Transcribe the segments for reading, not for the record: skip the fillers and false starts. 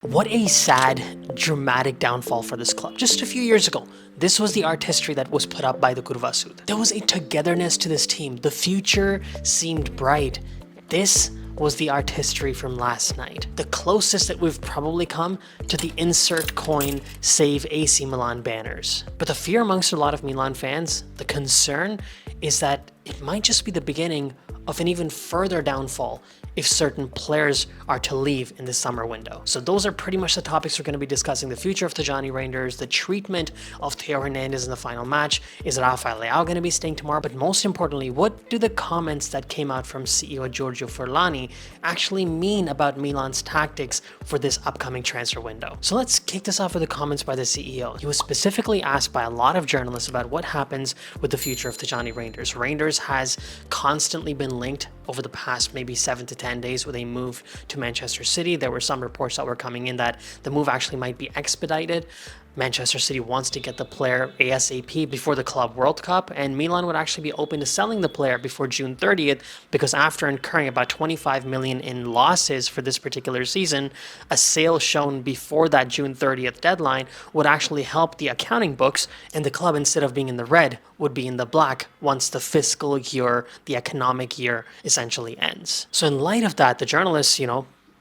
What a sad, dramatic downfall for this club. Just a few years ago, this was the art history that was put up by the Curva Sud. There was a togetherness to this team. The future seemed bright. This was the art history from last night. The closest that we've probably come to the insert coin save AC Milan banners. But the fear amongst a lot of Milan fans, the concern, is that it might just be the beginning of an even further downfall if certain players are to leave in the summer window. So those are pretty much the topics we're going to be discussing: the future of the Reijnders, the treatment of Theo Hernandez in the final match, is Rafael Leao going to be staying tomorrow, but most importantly, what do the comments that came out from CEO Giorgio Furlani actually mean about Milan's tactics for this upcoming transfer window? So let's kick this off with the comments by the CEO. He was specifically asked by a lot of journalists about what happens with the future of the Reijnders. Reijnders has constantly been linked over the past maybe 7 to 10 days with a move to Manchester City. There were some reports that were coming in that the move actually might be expedited. Manchester City wants to get the player ASAP before the Club World Cup, and Milan would actually be open to selling the player before June 30th, because after incurring about 25 million in losses for this particular season, a sale shown before that June 30th deadline would actually help the accounting books, and the club, instead of being in the red, would be in the black once the fiscal year, the economic year, essentially ends. So in light of that, the journalists,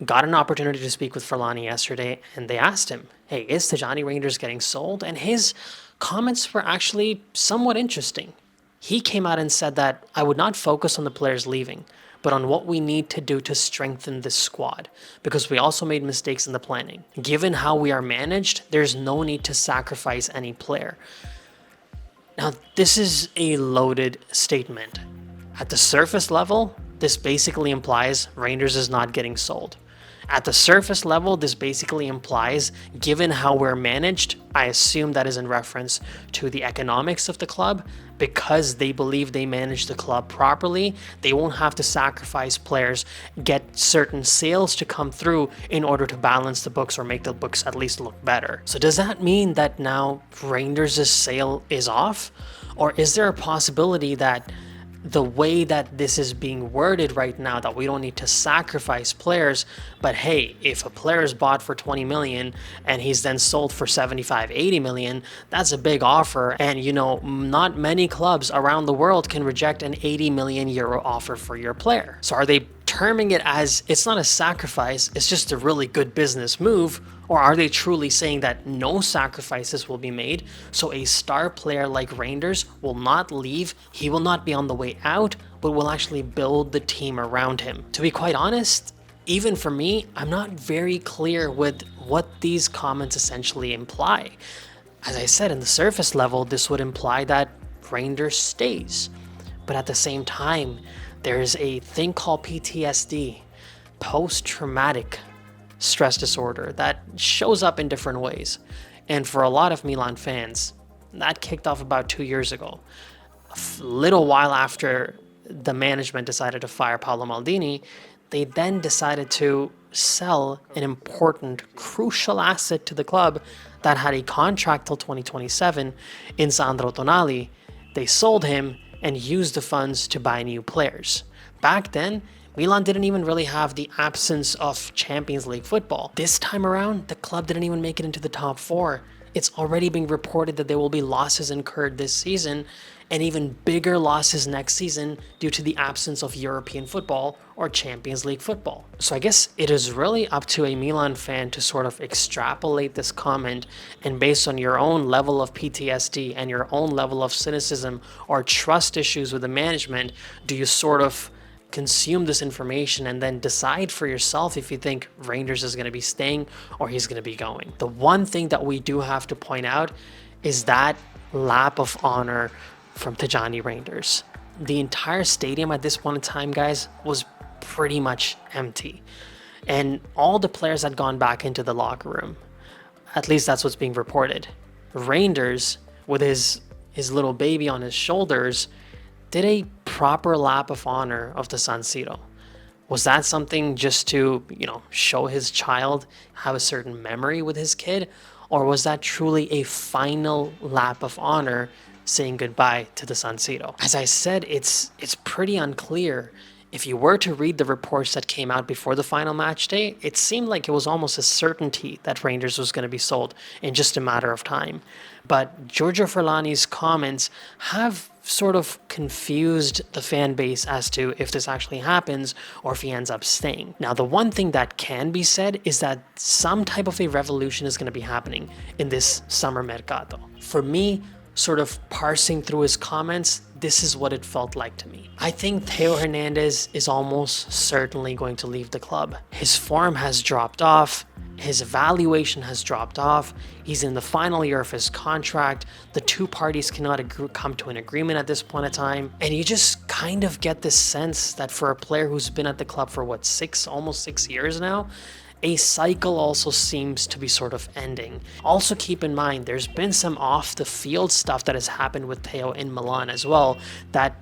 got an opportunity to speak with Furlani yesterday, and they asked him, hey, is the Reijnders getting sold? And his comments were actually somewhat interesting. He came out and said that I would not focus on the players leaving, but on what we need to do to strengthen this squad, because we also made mistakes in the planning. Given how we are managed, there's no need to sacrifice any player. Now, this is a loaded statement. At the surface level, this basically implies Reijnders is not getting sold. At the surface level, this basically implies, given how we're managed, I assume that is in reference to the economics of the club. Because they believe they manage the club properly, they won't have to sacrifice players, get certain sales to come through in order to balance the books or make the books at least look better. So does that mean that now Reijnders' sale is off? Or is there a possibility that the way that this is being worded right now, that we don't need to sacrifice players, but hey, if a player is bought for 20 million and he's then sold for 75, 80 million, that's a big offer. And not many clubs around the world can reject an 80 million euro offer for your player. So are they terming it as it's not a sacrifice, it's just a really good business move? Or are they truly saying that no sacrifices will be made, so a star player like Reijnders will not leave, he will not be on the way out, but will actually build the team around him? To be quite honest, even for me, I'm not very clear with what these comments essentially imply. As I said, in the surface level, this would imply that Reijnders stays. But at the same time, there's a thing called PTSD, post-traumatic stress disorder, that shows up in different ways. And for a lot of Milan fans, that kicked off about 2 years ago. A little while after the management decided to fire Paolo Maldini, they then decided to sell an important, crucial asset to the club that had a contract till 2027 in Sandro Tonali. They sold him and used the funds to buy new players. Back then, Milan didn't even really have the absence of Champions League football. This time around, the club didn't even make it into the top 4. It's already being reported that there will be losses incurred this season, and even bigger losses next season due to the absence of European football or Champions League football. So I guess it is really up to a Milan fan to sort of extrapolate this comment, and based on your own level of PTSD and your own level of cynicism or trust issues with the management, do you sort of consume this information and then decide for yourself if you think Reijnders is going to be staying or he's going to be going. The one thing that we do have to point out is that lap of honor from Tijani Reijnders. The entire stadium at this point in time, guys, was pretty much empty. And all the players had gone back into the locker room. At least that's what's being reported. Reijnders, with his little baby on his shoulders, did a proper lap of honor of the San Siro. Was that something just to, show his child, have a certain memory with his kid? Or was that truly a final lap of honor saying goodbye to the San Siro? As I said, it's pretty unclear If you were to read the reports that came out before the final match day, it seemed like it was almost a certainty that Reijnders was going to be sold in just a matter of time. But Giorgio Furlani's comments have sort of confused the fan base as to if this actually happens or if he ends up staying. Now, the one thing that can be said is that some type of a revolution is going to be happening in this summer mercato. For me, sort of parsing through his comments, this is what it felt like to me. I think Theo Hernandez is almost certainly going to leave the club. His form has dropped off. His evaluation has dropped off. He's in the final year of his contract. The two parties cannot come to an agreement at this point in time. And you just kind of get this sense that for a player who's been at the club for almost 6 years now, a cycle also seems to be sort of ending. Also keep in mind, there's been some off the field stuff that has happened with Theo in Milan as well that,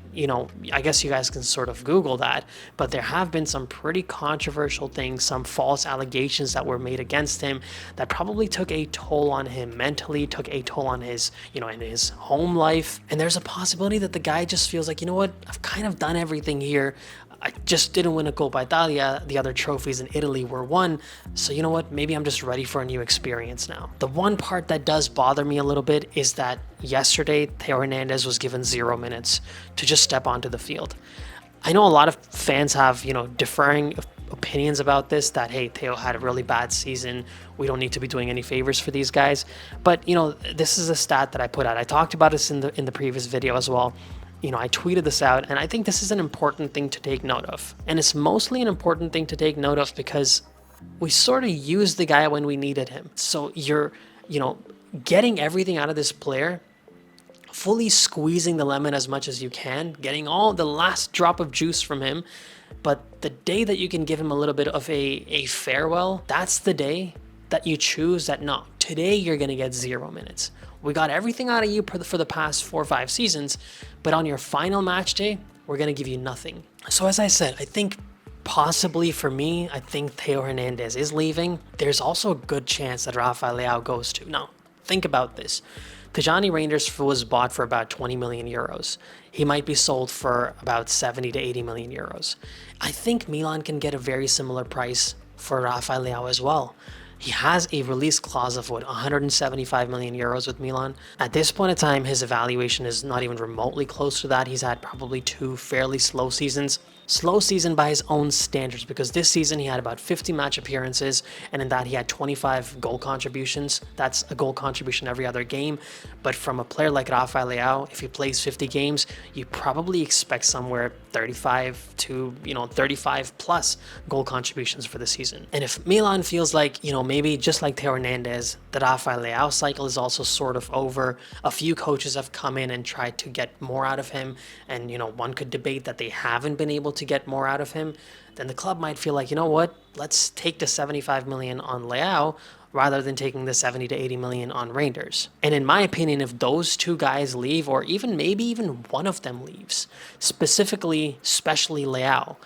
I guess you guys can sort of Google that, but there have been some pretty controversial things, some false allegations that were made against him that probably took a toll on him mentally, took a toll on his, in his home life. And there's a possibility that the guy just feels like, I've kind of done everything here. I just didn't win a Coppa Italia. The other trophies in Italy were won. So maybe I'm just ready for a new experience now. The one part that does bother me a little bit is that yesterday, Theo Hernandez was given 0 minutes to just step onto the field. I know a lot of fans have, differing opinions about this, that, hey, Theo had a really bad season. We don't need to be doing any favors for these guys. But, this is a stat that I put out. I talked about this in the previous video as well. I tweeted this out, and I think this is an important thing to take note of. And it's mostly an important thing to take note of because we sort of used the guy when we needed him. So you're, getting everything out of this player, fully squeezing the lemon as much as you can, getting all the last drop of juice from him. But the day that you can give him a little bit of a farewell, that's the day that you choose that, no, today you're going to get 0 minutes. We got everything out of you for the past 4 or 5 seasons, but on your final match day, we're going to give you nothing. So as I said, I think possibly for me, I think Theo Hernandez is leaving. There's also a good chance that Rafael Leao goes too. Now, think about this. Tajani Reijnders was bought for about 20 million euros. He might be sold for about 70 to 80 million euros. I think Milan can get a very similar price for Rafael Leao as well. He has a release clause of 175 million euros with Milan. At this point in time, his evaluation is not even remotely close to that. He's had probably 2 fairly slow seasons. Slow season by his own standards, because this season he had about 50 match appearances, and in that he had 25 goal contributions. That's a goal contribution every other game. But from a player like Rafael Leao, if he plays 50 games, you probably expect somewhere 35 to 35 plus goal contributions for the season. And if Milan feels like, maybe just like Theo Hernandez, the Rafael Leao cycle is also sort of over. A few coaches have come in and tried to get more out of him, and one could debate that they haven't been able to get more out of him, then the club might feel like, let's take the 75 million on Leao rather than taking the 70 to 80 million on Reijnders. And in my opinion, if those two guys leave, or maybe even one of them leaves, especially Leao,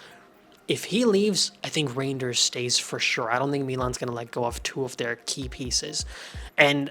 if he leaves, I think Reijnders stays for sure. I don't think Milan's going to let go of 2 of their key pieces. And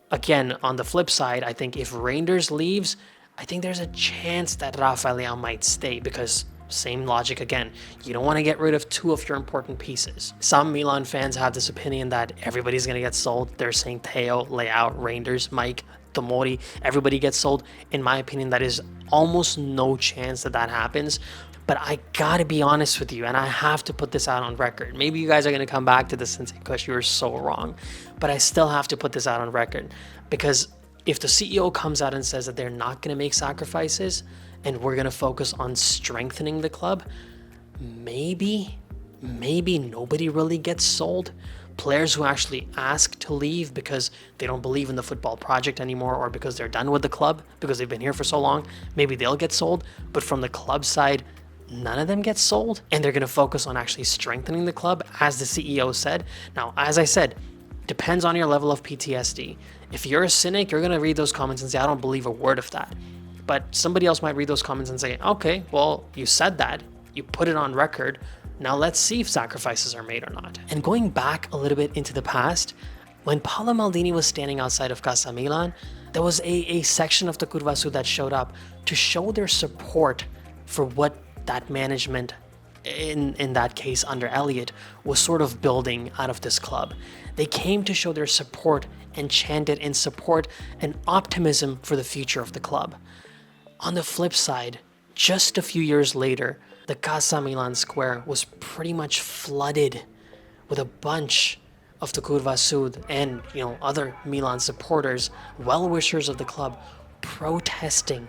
again, on the flip side, I think if Reijnders leaves, I think there's a chance that Rafael Leao might stay, because same logic again. You don't want to get rid of 2 of your important pieces. Some Milan fans have this opinion that everybody's going to get sold. They're saying Theo, Leao, Reijnders, Mike, Tomori, everybody gets sold. In my opinion, that is almost no chance that happens. But I gotta be honest with you, and I have to put this out on record. Maybe you guys are gonna come back to this and say, Kush, you were so wrong. But I still have to put this out on record, because if the CEO comes out and says that they're not gonna make sacrifices and we're gonna focus on strengthening the club, maybe nobody really gets sold. Players who actually ask to leave because they don't believe in the football project anymore, or because they're done with the club, because they've been here for so long, maybe they'll get sold. But from the club side, none of them get sold, and they're going to focus on actually strengthening the club, as the CEO said. Now, as I said, depends on your level of PTSD. If you're a cynic, you're going to read those comments and say, I don't believe a word of that. But somebody else might read those comments and say, okay, well, you said that, you put it on record, now let's see if sacrifices are made or not. And going back a little bit into the past, when Paolo Maldini was standing outside of Casa Milan, there was a section of the Curva Sud that showed up to show their support for what that management in that case under Elliott, was sort of building out of this club. They came to show their support and chanted in support and optimism for the future of the club. On the flip side, just a few years later, the Casa Milan Square was pretty much flooded with a bunch of the Curva Sud and, other Milan supporters, well-wishers of the club, protesting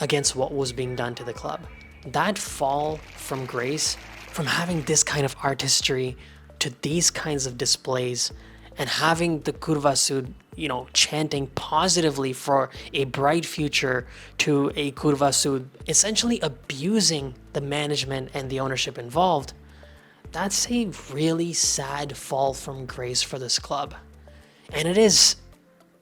against what was being done to the club. That fall from grace, from having this kind of artistry to these kinds of displays, and having the Curva Sud, chanting positively for a bright future, to a Curva Sud essentially abusing the management and the ownership involved, that's a really sad fall from grace for this club. And it is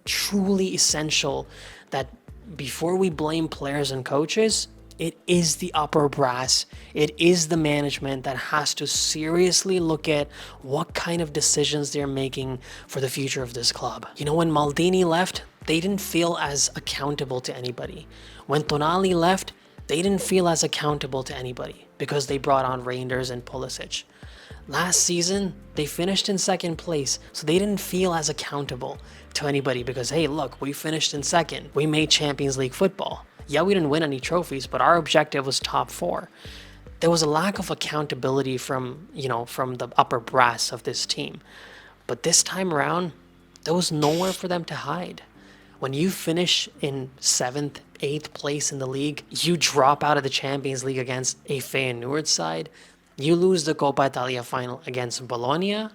truly essential that before we blame players and coaches, it is the upper brass, it is the management that has to seriously look at what kind of decisions they're making for the future of this club. When Maldini left, they didn't feel as accountable to anybody. When Tonali left, they didn't feel as accountable to anybody because they brought on Reijnders and Pulisic. Last season, they finished in second place, so they didn't feel as accountable to anybody because, hey, look, we finished in second. We made Champions League football. Yeah, we didn't win any trophies, but our objective was top 4. There was a lack of accountability from the upper brass of this team. But this time around, there was nowhere for them to hide. When you finish in 7th, 8th place in the league, you drop out of the Champions League against a Feyenoord side, you lose the Coppa Italia final against Bologna,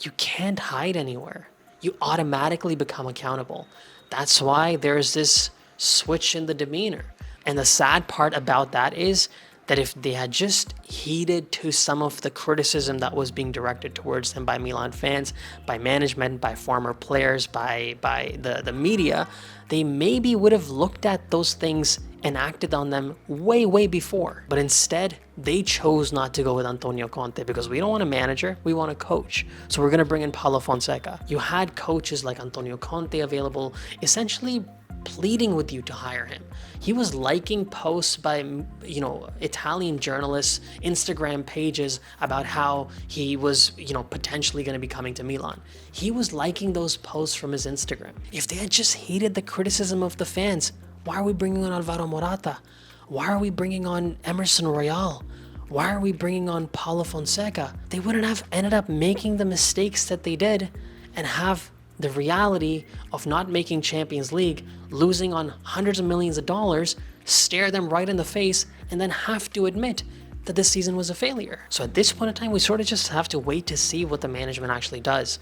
you can't hide anywhere. You automatically become accountable. That's why there's this switch in the demeanor. And the sad part about that is that if they had just heeded to some of the criticism that was being directed towards them by Milan fans, by management, by former players, by the media, they maybe would have looked at those things and acted on them way before. But instead, they chose not to go with Antonio Conte because we don't want a manager, we want a coach. So we're going to bring in Paulo Fonseca. You had coaches like Antonio Conte available, essentially pleading with you to hire him. He was liking posts by, Italian journalists, Instagram pages about how he was, potentially going to be coming to Milan. He was liking those posts from his Instagram. If they had just heeded the criticism of the fans, why are we bringing on Alvaro Morata? Why are we bringing on Emerson Royal? Why are we bringing on Paulo Fonseca? They wouldn't have ended up making the mistakes that they did and have the reality of not making Champions League, losing on hundreds of millions of dollars, stare them right in the face, and then have to admit that this season was a failure. So at this point in time, we sort of just have to wait to see what the management actually does.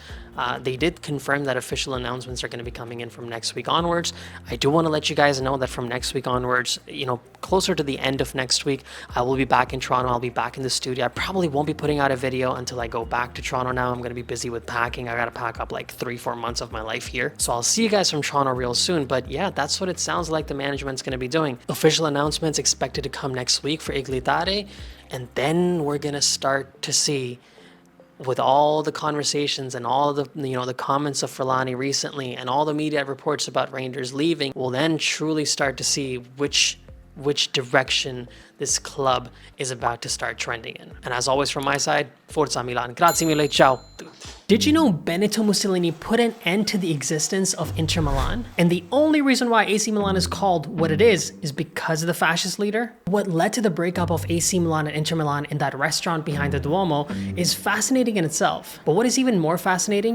They did confirm that official announcements are going to be coming in from next week onwards. I do want to let you guys know that from next week onwards, closer to the end of next week, I will be back in Toronto. I'll be back in the studio. I probably won't be putting out a video until I go back to Toronto now. I'm going to be busy with packing. I got to pack up like 3-4 months of my life here. So I'll see you guys from Toronto real soon. But yeah, that's what it sounds like the management's going to be doing. Official announcements expected to come next week for Iglitare. And then we're going to start to see, with all the conversations and all the the comments of Ferlani recently and all the media reports about Reijnders leaving, we'll then truly start to see which direction this club is about to start trending in. And as always from my side, Forza Milan. Grazie mille, ciao. Did you know Benito Mussolini put an end to the existence of Inter Milan? And the only reason why AC Milan is called what it is because of the fascist leader? What led to the breakup of AC Milan and Inter Milan in that restaurant behind the Duomo is fascinating in itself. But what is even more fascinating